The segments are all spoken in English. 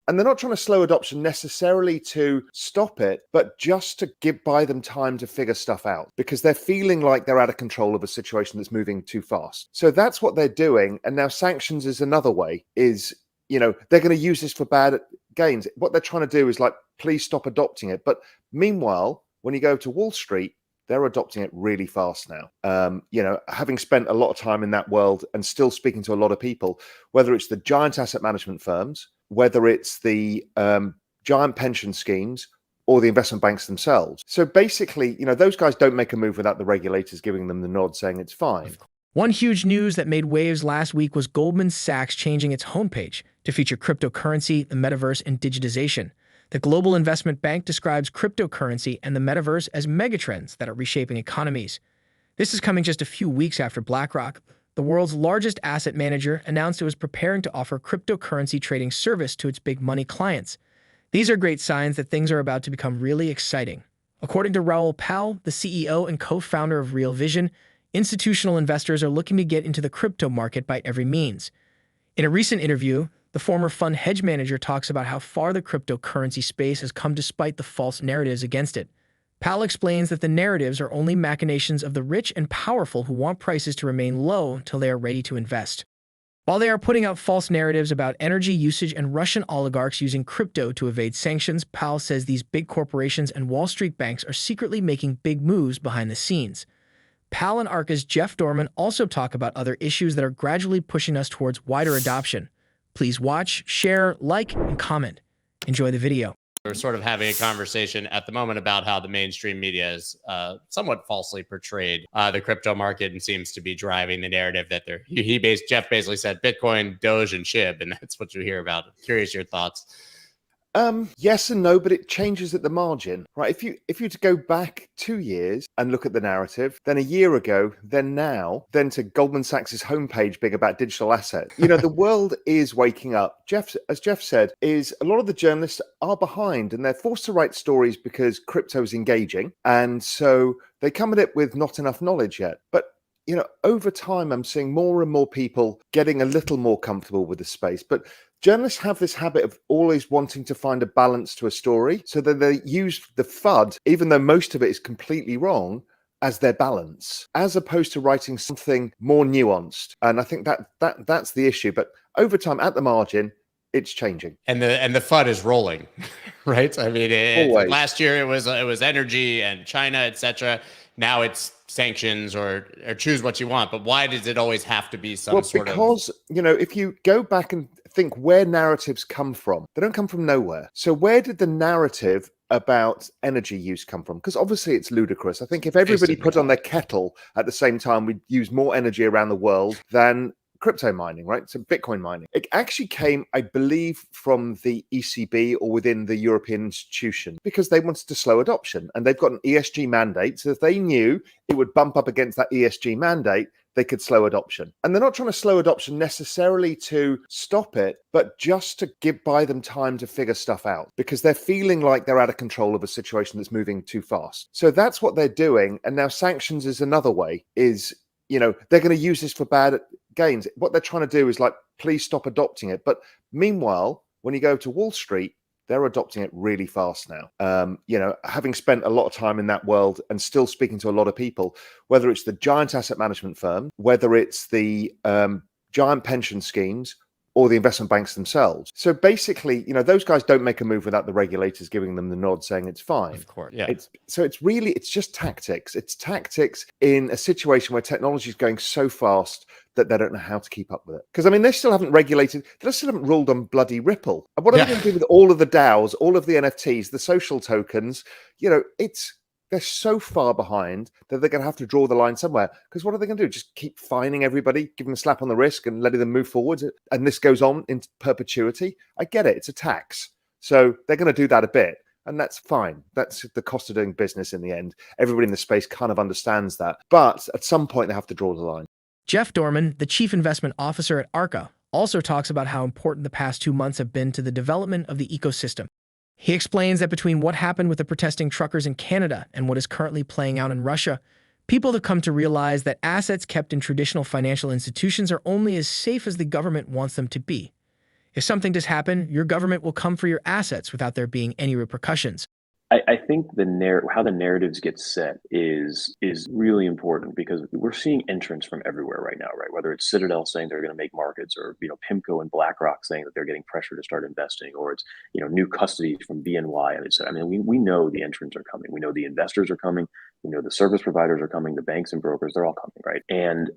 And they're not trying to slow adoption necessarily to stop it, but just to buy them time to figure stuff out, because they're feeling like they're out of control of a situation that's moving too fast. So that's what they're doing. And now sanctions is another way, is, they're going to use this for bad gains. What they're trying to do is like, please stop adopting it. But meanwhile, when you go to Wall Street, they're adopting it really fast now. Having spent a lot of time in that world and still speaking to a lot of people, whether it's the giant asset management firms, whether it's the giant pension schemes, or the investment banks themselves. So basically, those guys don't make a move without the regulators giving them the nod saying it's fine. One huge news that made waves last week was Goldman Sachs changing its homepage to feature cryptocurrency, the metaverse, and digitization. The global investment bank describes cryptocurrency and the metaverse as megatrends that are reshaping economies. This is coming just a few weeks after BlackRock, the world's largest asset manager, announced it was preparing to offer cryptocurrency trading service to its big money clients. These are great signs that things are about to become really exciting. According to Raoul Pal, the CEO and co-founder of Real Vision, institutional investors are looking to get into the crypto market by every means. In a recent interview, the former fund hedge manager talks about how far the cryptocurrency space has come despite the false narratives against it. Pal explains that the narratives are only machinations of the rich and powerful who want prices to remain low until they are ready to invest. While they are putting out false narratives about energy usage and Russian oligarchs using crypto to evade sanctions, Pal says these big corporations and Wall Street banks are secretly making big moves behind the scenes. Pal and Arca's Jeff Dorman also talk about other issues that are gradually pushing us towards wider adoption. Please watch, share, like, and comment. Enjoy the video. We're sort of having a conversation at the moment about how the mainstream media is somewhat falsely portrayed the crypto market and seems to be driving the narrative that Jeff basically said Bitcoin, Doge, and SHIB, and that's what you hear about. Curious your thoughts. Yes and no, but it changes at the margin, right? If you were to go back 2 years and look at the narrative, then a year ago, then now, then to Goldman Sachs's homepage being about digital assets, the world is waking up. As Jeff said, is a lot of the journalists are behind and they're forced to write stories because crypto is engaging, and so they come at it with not enough knowledge yet. But over time, I'm seeing more and more people getting a little more comfortable with the space. But journalists have this habit of always wanting to find a balance to a story, so that they use the FUD, even though most of it is completely wrong, as their balance, as opposed to writing something more nuanced. And I think that's the issue. But over time, at the margin, it's changing, and the FUD is rolling, right? I mean, last year it was energy and China, etc. Now it's sanctions or choose what you want. But why does it always have to be because if you go back and think where narratives come from, they don't come from nowhere. So where did the narrative about energy use come from? Because obviously it's ludicrous. I think if everybody put on their kettle at the same time, we'd use more energy around the world than crypto mining, right? So Bitcoin mining. It actually came, I believe, from the ECB or within the European institution, because they wanted to slow adoption, and they've got an ESG mandate. So if they knew it would bump up against that ESG mandate, they could slow adoption. And they're not trying to slow adoption necessarily to stop it, but just to buy them time to figure stuff out, because they're feeling like they're out of control of a situation that's moving too fast. So that's what they're doing. And now sanctions is another way, is they're going to use this for bad gains. What they're trying to do is like, please stop adopting it. But meanwhile, when you go to Wall Street, they're adopting it really fast now. Having spent a lot of time in that world and still speaking to a lot of people, whether it's the giant asset management firm, whether it's the giant pension schemes, or the investment banks themselves. So basically, those guys don't make a move without the regulators giving them the nod saying it's fine. Of course, yeah. It's just tactics. It's tactics in a situation where technology is going so fast that they don't know how to keep up with it. Because they still haven't regulated, they still haven't ruled on bloody Ripple. And what are they going to do with all of the DAOs, all of the NFTs, the social tokens? They're so far behind that they're going to have to draw the line somewhere. Because what are they going to do? Just keep fining everybody, give them a slap on the wrist and letting them move forward? And this goes on in perpetuity? I get it. It's a tax. So they're going to do that a bit. And that's fine. That's the cost of doing business in the end. Everybody in the space kind of understands that. But at some point, they have to draw the line. Jeff Dorman, the chief investment officer at Arca, also talks about how important the past 2 months have been to the development of the ecosystem. He explains that between what happened with the protesting truckers in Canada and what is currently playing out in Russia, people have come to realize that assets kept in traditional financial institutions are only as safe as the government wants them to be. If something does happen, your government will come for your assets without there being any repercussions. I think how the narratives get set is really important, because we're seeing entrants from everywhere right now, right? Whether it's Citadel saying they're going to make markets, or PIMCO and BlackRock saying that they're getting pressure to start investing, or it's new custody from BNY. I mean, we know the entrants are coming. We know the investors are coming. We know the service providers are coming. The banks and brokers, they're all coming, right? And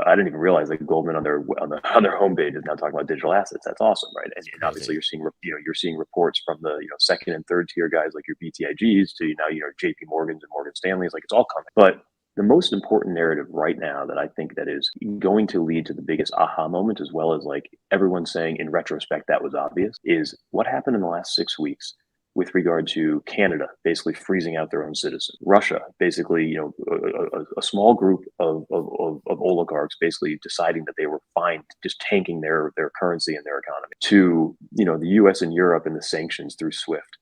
I didn't even realize that Goldman on their homepage is now talking about digital assets. That's awesome, right? And obviously you're seeing reports from the second and third tier guys like your BTIGs to now JP Morgans and Morgan Stanleys. Like, it's all coming. But the most important narrative right now that I think that is going to lead to the biggest aha moment, as well as like everyone saying in retrospect that was obvious, is what happened in the last 6 weeks with regard to Canada basically freezing out their own citizens, Russia basically, a small group of oligarchs basically deciding that they were fine just tanking their currency and their economy, to the U.S. and Europe and the sanctions through SWIFT.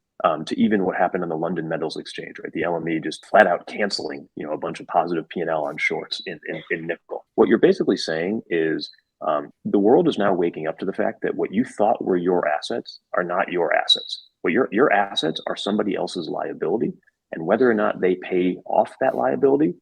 To even what happened on the London Metals Exchange, right? The LME just flat out canceling, a bunch of positive P&L on shorts in nickel. What you're basically saying is the world is now waking up to the fact that what you thought were your assets are not your assets. What your assets are somebody else's liability, and whether or not they pay off that liability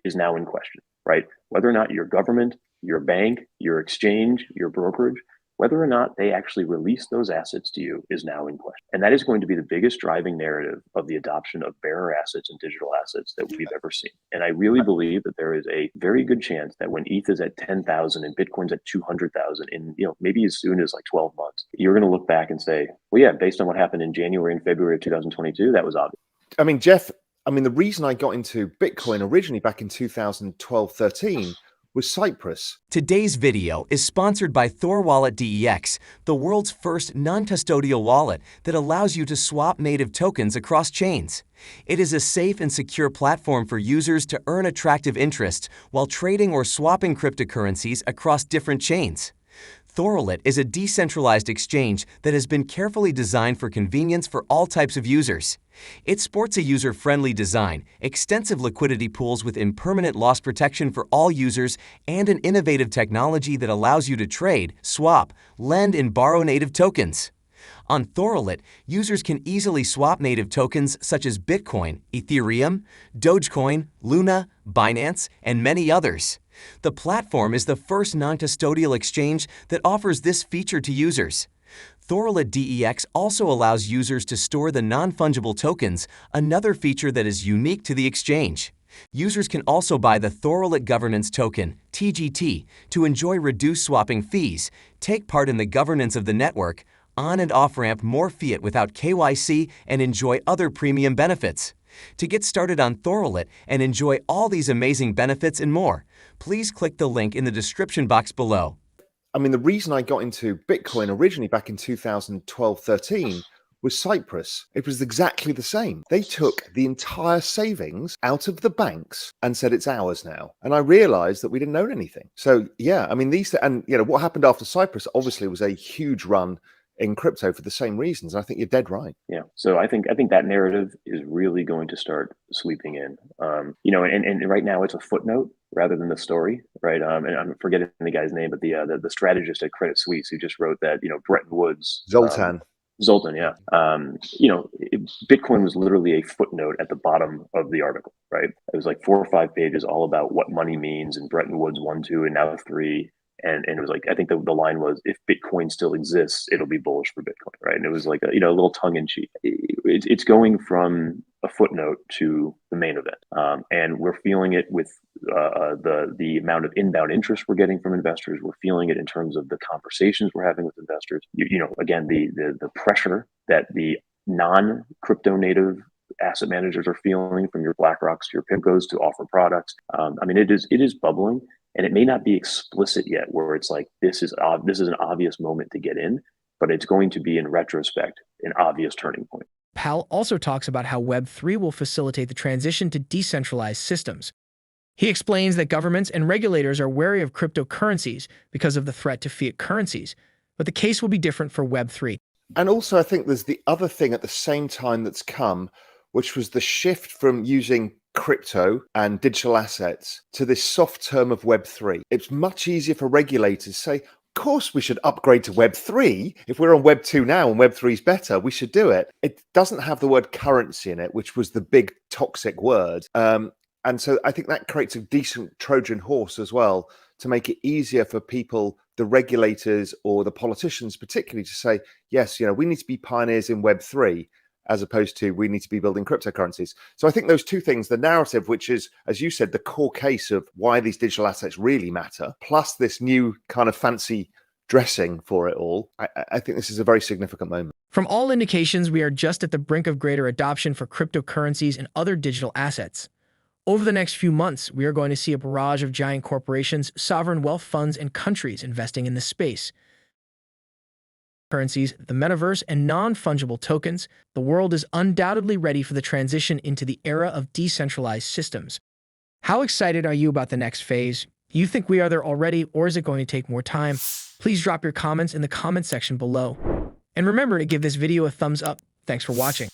is now in question, right? Whether or not your government, your bank, your exchange, your brokerage, whether or not they actually release those assets to you is now in question. And that is going to be the biggest driving narrative of the adoption of bearer assets and digital assets that we've ever seen. And I really believe that there is a very good chance that when ETH is at 10,000 and Bitcoin's at 200,000 in, maybe as soon as like 12 months, you're going to look back and say, well, yeah, based on what happened in January and February of 2022, that was obvious. I mean, Jeff, the reason I got into Bitcoin originally back in 2012, 13 was Cyprus. Today's video is sponsored by ThorWallet DEX, the world's first non-custodial wallet that allows you to swap native tokens across chains. It is a safe and secure platform for users to earn attractive interest while trading or swapping cryptocurrencies across different chains. ThorWallet is a decentralized exchange that has been carefully designed for convenience for all types of users. It sports a user-friendly design, extensive liquidity pools with impermanent loss protection for all users, and an innovative technology that allows you to trade, swap, lend, and borrow native tokens. On ThorWallet, users can easily swap native tokens such as Bitcoin, Ethereum, Dogecoin, Luna, Binance, and many others. The platform is the first non-custodial exchange that offers this feature to users. ThorWallet DEX also allows users to store the non-fungible tokens, another feature that is unique to the exchange. Users can also buy the ThorWallet Governance Token, TGT, to enjoy reduced swapping fees, take part in the governance of the network, on- and off-ramp more fiat without KYC, and enjoy other premium benefits. To get started on ThorWallet and enjoy all these amazing benefits and more, please click the link in the description box below. The reason I got into Bitcoin originally back in 2012, 13 was Cyprus. It was exactly the same. They took the entire savings out of the banks and said it's ours now. And I realized that we didn't own anything. So yeah, what happened after Cyprus obviously was a huge run in crypto for the same reasons. I think you're dead right. Yeah. So I think that narrative is really going to start sweeping in. And right now it's a footnote rather than the story, right? And I'm forgetting the guy's name, but the strategist at Credit Suisse who just wrote that, Bretton Woods. Zoltan, yeah. Bitcoin was literally a footnote at the bottom of the article, right? It was like 4 or 5 pages all about what money means, and Bretton Woods 1, 2, and now 3. And it was like, I think the line was, if Bitcoin still exists, it'll be bullish for Bitcoin, right? And it was like a little tongue in cheek. It's going from a footnote to the main event, and we're feeling it with the amount of inbound interest we're getting from investors. We're feeling it in terms of the conversations we're having with investors. Again, the pressure that the non-crypto native asset managers are feeling from your BlackRocks to your PIMCOs to offer products. It is bubbling. And it may not be explicit yet, where it's like, this is an obvious moment to get in, but it's going to be, in retrospect, an obvious turning point. Pal also talks about how Web3 will facilitate the transition to decentralized systems. He explains that governments and regulators are wary of cryptocurrencies because of the threat to fiat currencies, but the case will be different for Web3. And also, I think there's the other thing at the same time that's come, which was the shift from using crypto and digital assets to this soft term of Web3. It's much easier for regulators to say, course we should upgrade to Web 3. If we're on Web 2 now and Web 3 is better, we should do it. It doesn't have the word currency in it, which was the big toxic word. And so I think that creates a decent Trojan horse as well to make it easier for people, the regulators or the politicians particularly, to say, yes, we need to be pioneers in Web 3 as opposed to we need to be building cryptocurrencies. So I think those two things, the narrative, which is, as you said, the core case of why these digital assets really matter, plus this new kind of fancy dressing for it all, I think this is a very significant moment. From all indications, we are just at the brink of greater adoption for cryptocurrencies and other digital assets. Over the next few months, we are going to see a barrage of giant corporations, sovereign wealth funds, and countries investing in this space. Currencies, the metaverse, and non-fungible tokens, the world is undoubtedly ready for the transition into the era of decentralized systems. How excited are you about the next phase? You think we are there already, or is it going to take more time? Please drop your comments in the comment section below. And remember to give this video a thumbs up. Thanks for watching.